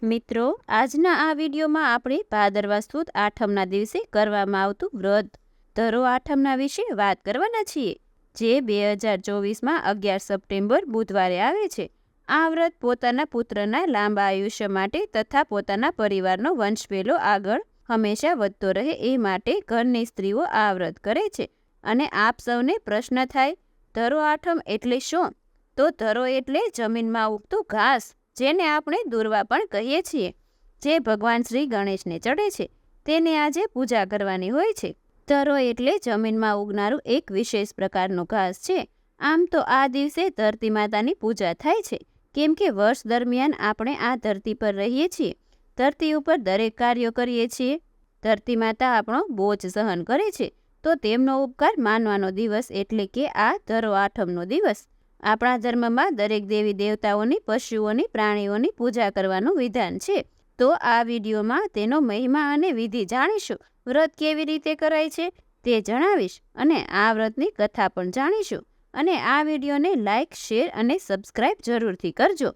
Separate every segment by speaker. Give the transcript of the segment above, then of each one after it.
Speaker 1: મિત્રો, આજના આ વિડીયોમાં આપણે ભાદરવા સુદ આઠમના દિવસે કરવામાં આવતું વ્રત ધરો આઠમના વિશે વાત કરવાના છીએ, જે 2024માં 11 સપ્ટેમ્બર બુધવારે આવે છે. આ વ્રત પોતાના પુત્રના લાંબા આયુષ્ય માટે તથા પોતાના પરિવારનો વંશવેલો આગળ હંમેશા વધતો રહે એ માટે ઘરની સ્ત્રીઓ આ વ્રત કરે છે. અને આપ સૌને પ્રશ્ન થાય, ધરો આઠમ એટલે શું? તો ધરો એટલે જમીનમાં ઉગતું ઘાસ, જેને આપણે દુર્વા પણ કહીએ છીએ, જે ભગવાન શ્રી ગણેશને ચડે છે. તેની આજે પૂજા કરવાની હોય છે. ધરો એટલે જમીનમાં ઉગનારું એક વિશેષ પ્રકારનો ઘાસ છે. આમ તો આ દિવસે ધરતી માતાની પૂજા થાય છે, કેમ કે વર્ષ દરમિયાન આપણે આ ધરતી પર રહીએ છીએ, ધરતી ઉપર દરેક કાર્યો કરીએ છીએ. ધરતી માતા આપણો બોજ સહન કરે છે, તો તેમનો ઉપકાર માનવાનો દિવસ એટલે કે આ ધરો આઠમનો દિવસ. આપણા ધર્મમાં દરેક દેવી દેવતાઓની, પશુઓની, પ્રાણીઓની પૂજા કરવાનું વિધાન છે. તો આ વિડીયોમાં તેનો મહિમા અને વિધિ જાણીશું. વ્રત કેવી રીતે કરાય છે તે જણાવીશ, અને આ વ્રતની કથા પણ જાણીશું. અને આ વિડીયોને લાઇક, શેર અને સબસ્ક્રાઇબ જરૂરથી કરજો.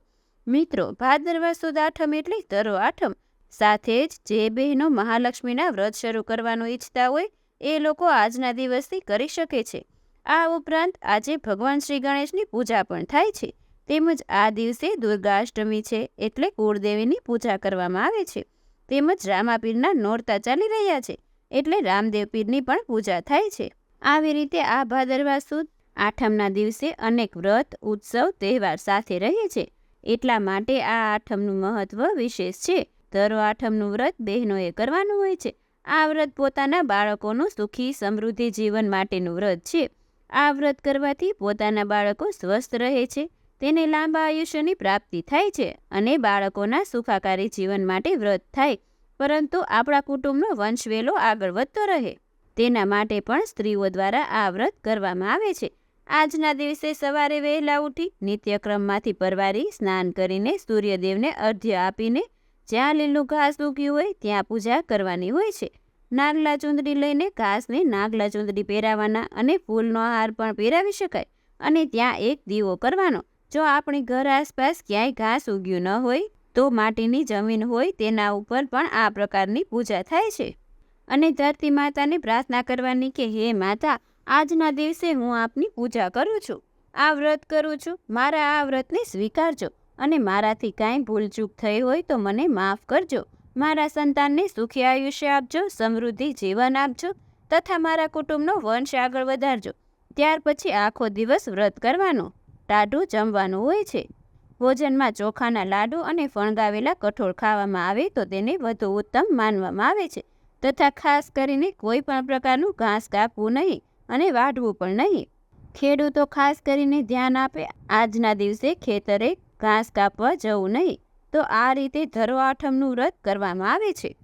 Speaker 1: મિત્રો, ભાદરવા સુદ આઠમ એટલે ધરો આઠમ. સાથે જ જે બહેનો મહાલક્ષ્મીના વ્રત શરૂ કરવાનું ઈચ્છતા હોય એ લોકો આજના દિવસથી કરી શકે છે. આ ઉપરાંત આજે ભગવાન શ્રી ગણેશની પૂજા પણ થાય છે. તેમજ આ દિવસે દુર્ગાષ્ટમી છે, એટલે કુળદેવીની પૂજા કરવામાં આવે છે. તેમજ રામાપીરના નોરતા ચાલી રહ્યા છે, એટલે રામદેવ પીરની પણ પૂજા થાય છે. આવી રીતે આ ભાદરવા સુદ આઠમના દિવસે અનેક વ્રત, ઉત્સવ, તહેવાર સાથે રહે છે. એટલા માટે આ આઠમનું મહત્વ વિશેષ છે. ધરો આઠમનું વ્રત બહેનોએ કરવાનું હોય છે. આ વ્રત પોતાના બાળકોનું સુખી સમૃદ્ધિ જીવન માટેનું વ્રત છે. આ વ્રત કરવાથી પોતાના બાળકો સ્વસ્થ રહે છે, તેને લાંબા આયુષ્યની પ્રાપ્તિ થાય છે અને બાળકોના સુખાકારી જીવન માટે વ્રત થાય, પરંતુ આપણા કુટુંબનો વંશવેલો આગળ વધતો રહે તેના માટે પણ સ્ત્રીઓ દ્વારા આ વ્રત કરવામાં આવે છે. આજના દિવસે સવારે વહેલા ઉઠી નિત્યક્રમમાંથી પરવારી સ્નાન કરીને સૂર્યદેવને અર્ઘ્ય આપીને જ્યાં લીલું ઘાસ ઉગ્યું હોય ત્યાં પૂજા કરવાની હોય છે. નાગલા ચુંદડી લઈને ઘાસને નાગલા ચુંદડી પહેરાવાના અને ફૂલનો હાર પણ પહેરાવી શકાય, અને ત્યાં એક દીવો કરવાનો. જો આપણી ઘર આસપાસ ક્યાંય ઘાસ ઉગ્યું ન હોય તો માટીની જમીન હોય તેના ઉપર પણ આ પ્રકારની પૂજા થાય છે. અને ધરતી માતાને પ્રાર્થના કરવાની કે હે માતા, આજના દિવસે હું આપની પૂજા કરું છું, આ વ્રત કરું છું, મારા આ વ્રતને સ્વીકારજો, અને મારાથી કાંઈ ભૂલચૂક થઈ હોય તો મને માફ કરજો. મારા સંતાનને સુખી આયુષ્ય આપજો, સમૃદ્ધિ જીવન આપજો, તથા મારા કુટુંબનો વંશ આગળ વધારજો. ત્યાર પછી આખો દિવસ વ્રત કરવાનું. ટાઢું જમવાનું હોય છે. ભોજનમાં ચોખાના લાડુ અને ફણગાવેલા કઠોળ ખાવામાં આવે તો તેને વધુ ઉત્તમ માનવામાં આવે છે. તથા ખાસ કરીને કોઈ પણ પ્રકારનું ઘાસ કાપવું નહીં અને વાઢવું પણ નહીં. ખેડૂતો ખાસ કરીને ધ્યાન આપે, આજના દિવસે ખેતરે ઘાસ કાપવા જવું નહીં. તો આ રીતે ધરો આઠમનું વ્રત કરવામાં આવે છે.